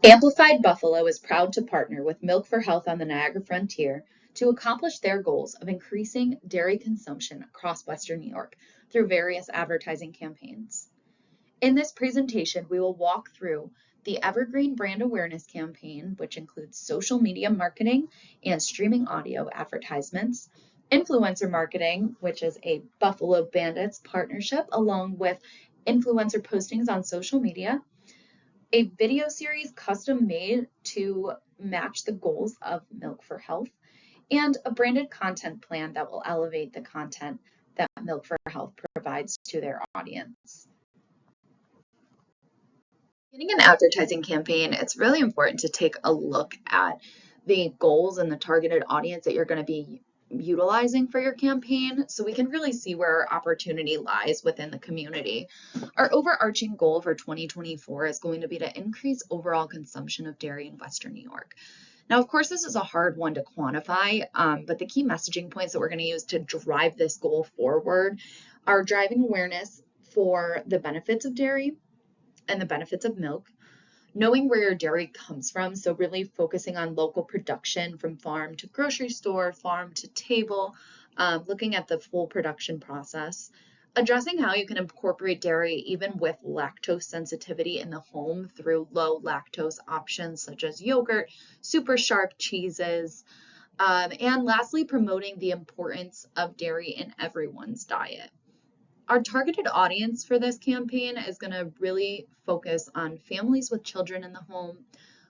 Amplified Buffalo is proud to partner with Milk for Health on the Niagara Frontier to accomplish their goals of increasing dairy consumption across Western New York through various advertising campaigns. In this presentation, we will walk through the Evergreen Brand Awareness Campaign, which includes social media marketing and streaming audio advertisements, influencer marketing, which is a Buffalo Bandits partnership along with influencer postings on social media, a video series custom made to match the goals of Milk for Health, and a branded content plan that will elevate the content that Milk for Health provides to their audience. Beginning an advertising campaign, it's really important to take a look at the goals and the targeted audience that you're going to be utilizing for your campaign so we can really see where our opportunity lies within the community. Our overarching goal for 2024 is going to be to increase overall consumption of dairy in Western New York. Now, of course, this is a hard one to quantify, but the key messaging points that we're going to use to drive this goal forward are driving awareness for the benefits of dairy and the benefits of milk, knowing where your dairy comes from, so really focusing on local production from farm to grocery store, farm to table, looking at the full production process, addressing how you can incorporate dairy even with lactose sensitivity in the home through low lactose options such as yogurt, super sharp cheeses, and lastly, promoting the importance of dairy in everyone's diet. Our targeted audience for this campaign is going to really focus on families with children in the home,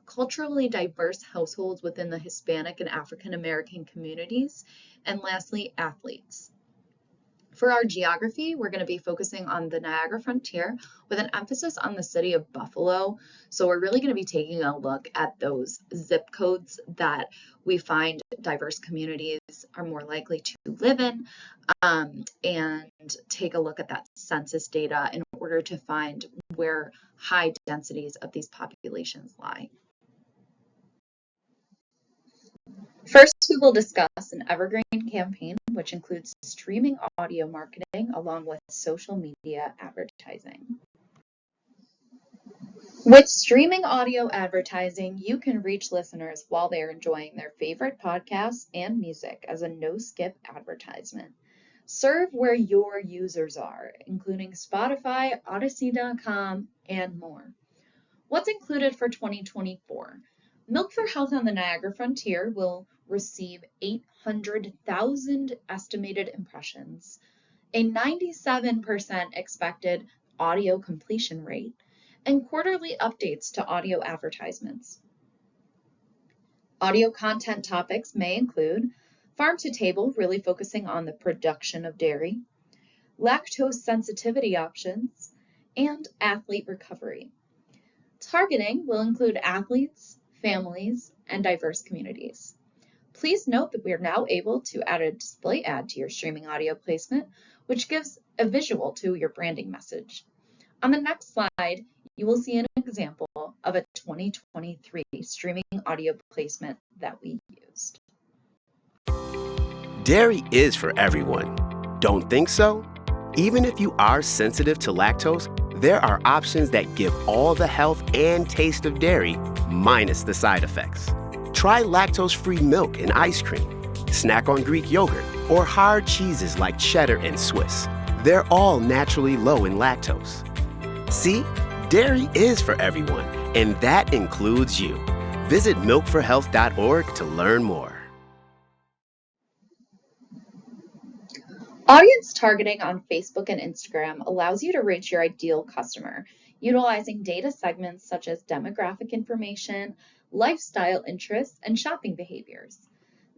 culturally diverse households within the Hispanic and African American communities, and lastly, athletes. For our geography, we're going to be focusing on the Niagara Frontier with an emphasis on the city of Buffalo. So we're really going to be taking a look at those zip codes that we find diverse communities are more likely to live in, and take a look at that census data in order to find where high densities of these populations lie. First, we will discuss an evergreen campaign, which includes streaming audio marketing along with social media advertising. With streaming audio advertising, you can reach listeners while they're enjoying their favorite podcasts and music as a no-skip advertisement. Serve where your users are, including Spotify, Odyssey.com, and more. What's included for 2024? Milk for Health on the Niagara Frontier will receive 800,000 estimated impressions, a 97% expected audio completion rate, and quarterly updates to audio advertisements. Audio content topics may include farm to table, really focusing on the production of dairy, lactose sensitivity options, and athlete recovery. Targeting will include athletes, families, and diverse communities. Please note that we are now able to add a display ad to your streaming audio placement, which gives a visual to your branding message. On the next slide, you will see an example of a 2023 streaming audio placement that we used. Dairy is for everyone. Don't think so? Even if you are sensitive to lactose, there are options that give all the health and taste of dairy, minus the side effects. Try lactose-free milk and ice cream, snack on Greek yogurt, or hard cheeses like cheddar and Swiss. They're all naturally low in lactose. See, dairy is for everyone, and that includes you. Visit milkforhealth.org to learn more. Audience targeting on Facebook and Instagram allows you to reach your ideal customer, utilizing data segments such as demographic information, lifestyle interests, and shopping behaviors.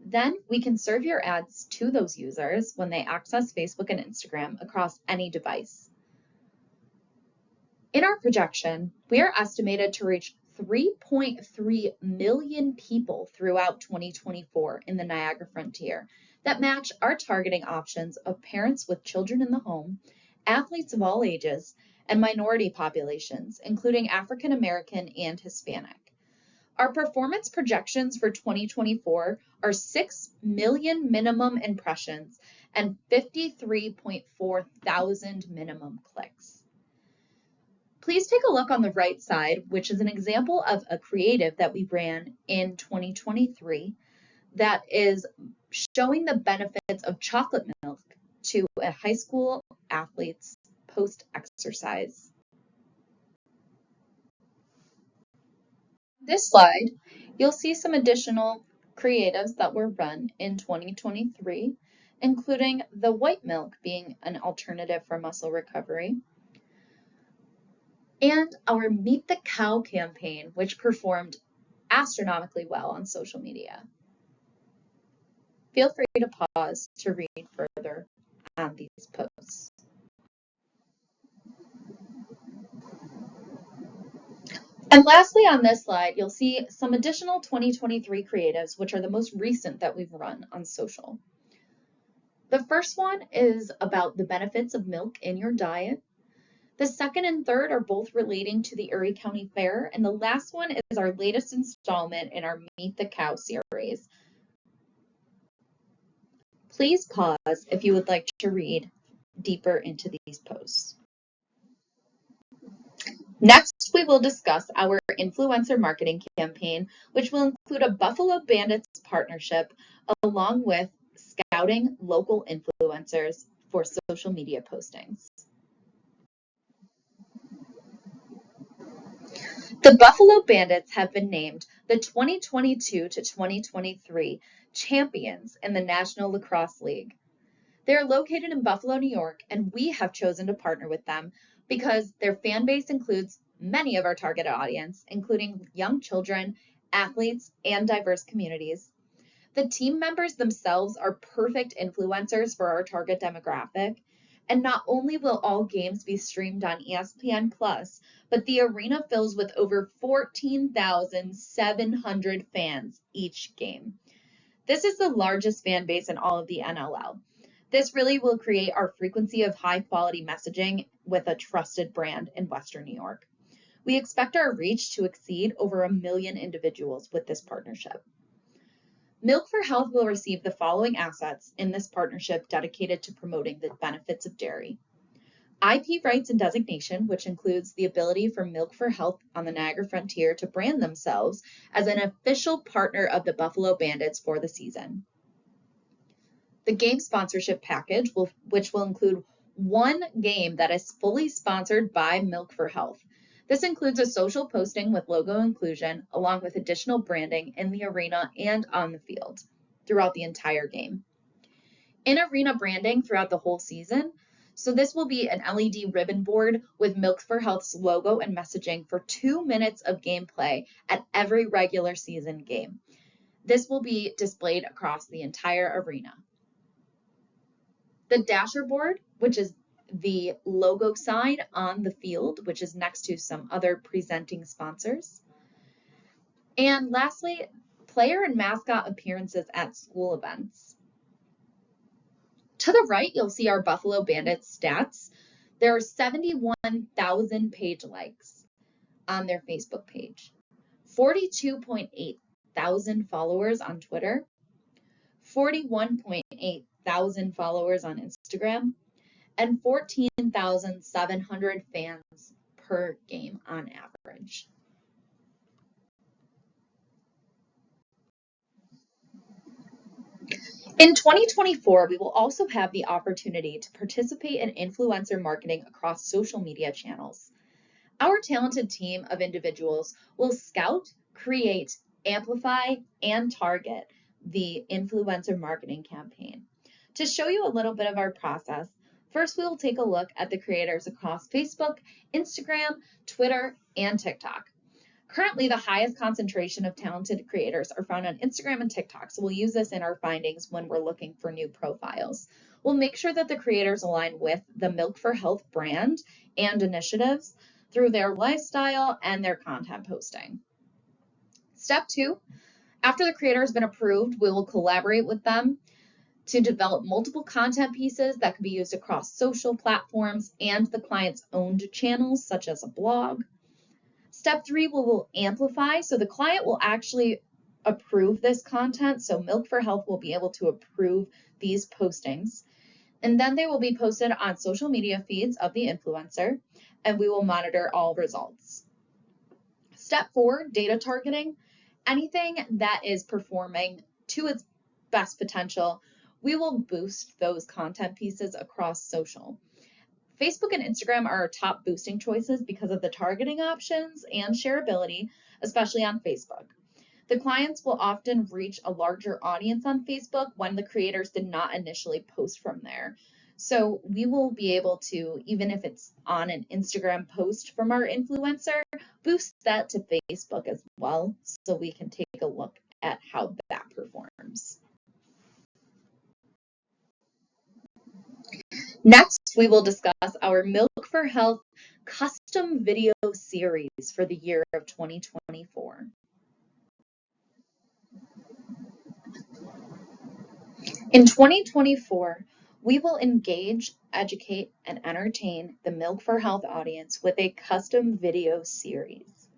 Then we can serve your ads to those users when they access Facebook and Instagram across any device. In our projection, we are estimated to reach 3.3 million people throughout 2024 in the Niagara Frontier that match our targeting options of parents with children in the home, athletes of all ages, and minority populations, including African American and Hispanic. Our performance projections for 2024 are 6 million minimum impressions and 53.4 thousand minimum clicks. Please take a look on the right side, which is an example of a creative that we ran in 2023 that is showing the benefits of chocolate milk to a high school athlete's post-exercise. This slide, you'll see some additional creatives that were run in 2023, including the white milk being an alternative for muscle recovery, and our Meet the Cow campaign, which performed astronomically well on social media. Feel free to pause to read further on these posts. And lastly, on this slide, you'll see some additional 2023 creatives, which are the most recent that we've run on social. The first one is about the benefits of milk in your diet. The second and third are both relating to the Erie County Fair, and the last one is our latest installment in our Meet the Cow series. Please pause if you would like to read deeper into these posts. Next, we will discuss our influencer marketing campaign, which will include a Buffalo Bandits partnership along with scouting local influencers for social media postings. The Buffalo Bandits have been named the 2022 to 2023 champions in the National Lacrosse League. They are located in Buffalo, New York, and we have chosen to partner with them because their fan base includes many of our target audience, including young children, athletes, and diverse communities. The team members themselves are perfect influencers for our target demographic, and not only will all games be streamed on ESPN+, but the arena fills with over 14,700 fans each game. This is the largest fan base in all of the NLL. This really will create our frequency of high-quality messaging with a trusted brand in Western New York. We expect our reach to exceed over 1 million individuals with this partnership. Milk for Health will receive the following assets in this partnership dedicated to promoting the benefits of dairy. IP rights and designation, which includes the ability for Milk for Health on the Niagara Frontier to brand themselves as an official partner of the Buffalo Bandits for the season. The game sponsorship package, which will include one game that is fully sponsored by Milk for Health. This includes a social posting with logo inclusion, along with additional branding in the arena and on the field throughout the entire game. In-arena branding throughout the whole season. So this will be an LED ribbon board with Milk for Health's logo and messaging for 2 minutes of gameplay at every regular season game. This will be displayed across the entire arena. The Dasher board, which is the logo sign on the field, which is next to some other presenting sponsors. And lastly, player and mascot appearances at school events. To the right, you'll see our Buffalo Bandits stats. There are 71,000 page likes on their Facebook page, 42.8 thousand followers on Twitter, 41.8 thousand followers on Instagram, and 14,700 fans per game on average. In 2024, we will also have the opportunity to participate in influencer marketing across social media channels. Our talented team of individuals will scout, create, amplify, and target the influencer marketing campaign. To show you a little bit of our process, first we will take a look at the creators across Facebook, Instagram, Twitter, and TikTok. Currently, the highest concentration of talented creators are found on Instagram and TikTok, so we'll use this in our findings when we're looking for new profiles. We'll make sure that the creators align with the Milk for Health brand and initiatives through their lifestyle and their content posting. Step 2, after the creator has been approved, we will collaborate with them to develop multiple content pieces that can be used across social platforms and the client's owned channels, such as a blog. Step 3, we will amplify, so the client will actually approve this content, so Milk for Health will be able to approve these postings. And then they will be posted on social media feeds of the influencer, and we will monitor all results. Step 4, data targeting. Anything that is performing to its best potential, we will boost those content pieces across social. Facebook and Instagram are our top boosting choices because of the targeting options and shareability, especially on Facebook. The clients will often reach a larger audience on Facebook when the creators did not initially post from there. So we will be able to, even if it's on an Instagram post from our influencer, boost that to Facebook as well, so we can take a look at how that performs. Next, we will discuss our Milk for Health custom video series for the year of 2024. In 2024, we will engage, educate, and entertain the Milk for Health audience with a custom video series.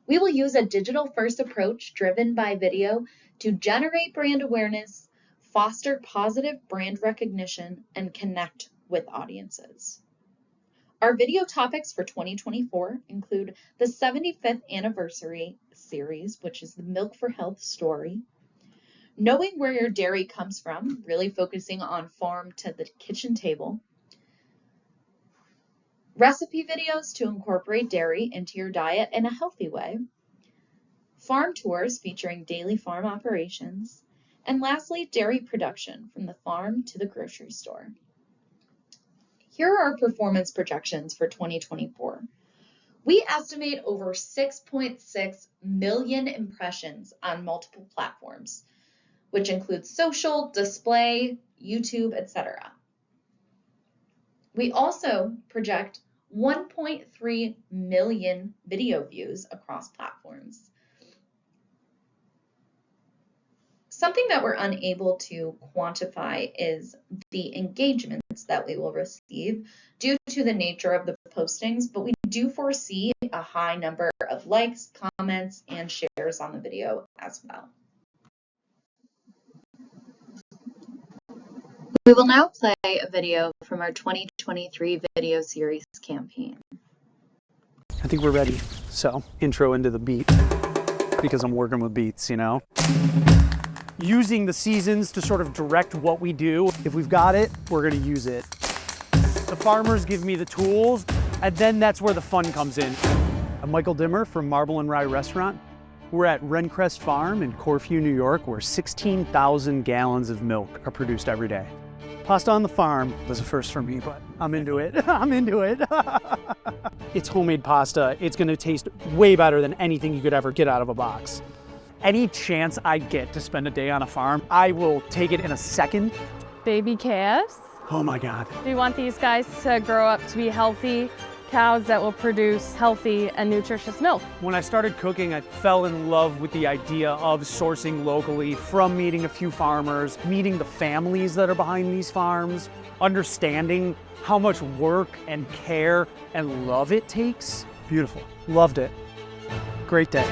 We will use a digital-first approach driven by video to generate brand awareness, foster positive brand recognition, and connect with audiences. Our video topics for 2024 include the 75th anniversary series, which is the Milk for Health story, knowing where your dairy comes from, really focusing on farm to the kitchen table, recipe videos to incorporate dairy into your diet in a healthy way, farm tours featuring daily farm operations, and lastly, dairy production from the farm to the grocery store. Here are our performance projections for 2024. We estimate over 6.6 million impressions on multiple platforms, which includes social, display, YouTube, etc. We also project 1.3 million video views across platforms. Something that we're unable to quantify is the engagements that we will receive due to the nature of the postings, but we do foresee a high number of likes, comments, and shares on the video as well. We will now play a video from our 2023 video series campaign. I think we're ready. So, intro into the beat, because I'm working with beats, you know? Using the seasons to sort of direct what we do. If we've got it, we're gonna use it. The farmers give me the tools, and then that's where the fun comes in. I'm Michael Dimmer from Marble and Rye Restaurant. We're at Rencrest Farm in Corfu, New York, where 16,000 gallons of milk are produced every day. Pasta on the farm was a first for me, but I'm into it. I'm into it. It's homemade pasta. It's gonna taste way better than anything you could ever get out of a box. Any chance I get to spend a day on a farm, I will take it in a second. Baby calves. Oh my God. We want these guys to grow up to be healthy cows that will produce healthy and nutritious milk. When I started cooking, I fell in love with the idea of sourcing locally, from meeting a few farmers, meeting the families that are behind these farms, understanding how much work and care and love it takes. Beautiful. Loved it. Great day.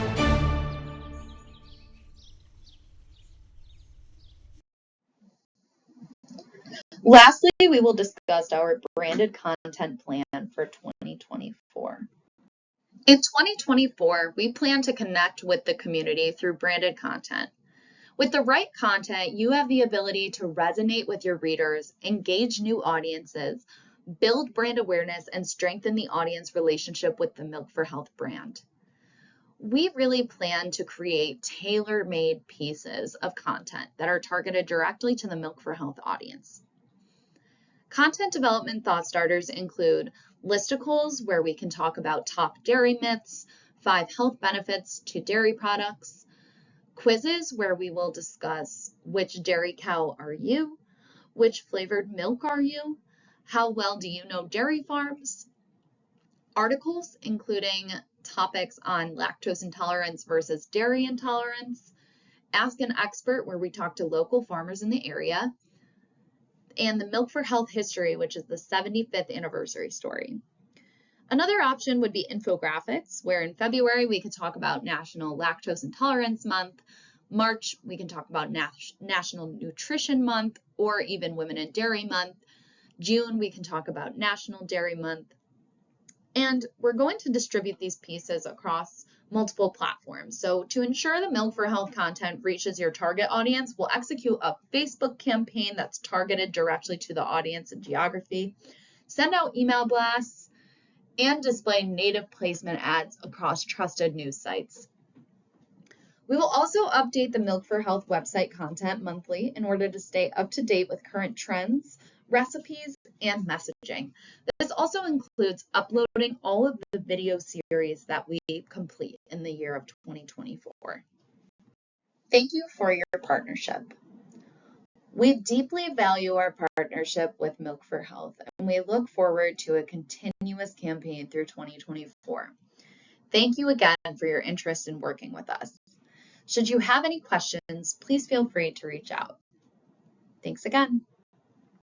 Lastly, we will discuss our branded content plan for 2024. In 2024, we plan to connect with the community through branded content. With the right content, you have the ability to resonate with your readers, engage new audiences, build brand awareness, and strengthen the audience relationship with the Milk for Health brand. We really plan to create tailor-made pieces of content that are targeted directly to the Milk for Health audience. Content development thought starters include listicles, where we can talk about top dairy myths, 5 health benefits to dairy products, quizzes, where we will discuss which dairy cow are you, which flavored milk are you, how well do you know dairy farms, articles including topics on lactose intolerance versus dairy intolerance, Ask an Expert, where we talk to local farmers in the area, and the Milk for Health history, which is the 75th anniversary story. Another option would be infographics, where in February we could talk about National Lactose Intolerance Month, March, we can talk about National Nutrition Month or even Women in Dairy Month. June, we can talk about National Dairy Month. And we're going to distribute these pieces across multiple platforms. So to ensure the Milk for Health content reaches your target audience, we'll execute a Facebook campaign that's targeted directly to the audience and geography, send out email blasts, and display native placement ads across trusted news sites. We will also update the Milk for Health website content monthly in order to stay up to date with current trends, recipes, and messaging. This also includes uploading all of the video series that we complete in the year of 2024. Thank you for your partnership. We deeply value our partnership with Milk for Health, and we look forward to a continuous campaign through 2024. Thank you again for your interest in working with us. Should you have any questions, please feel free to reach out. Thanks again.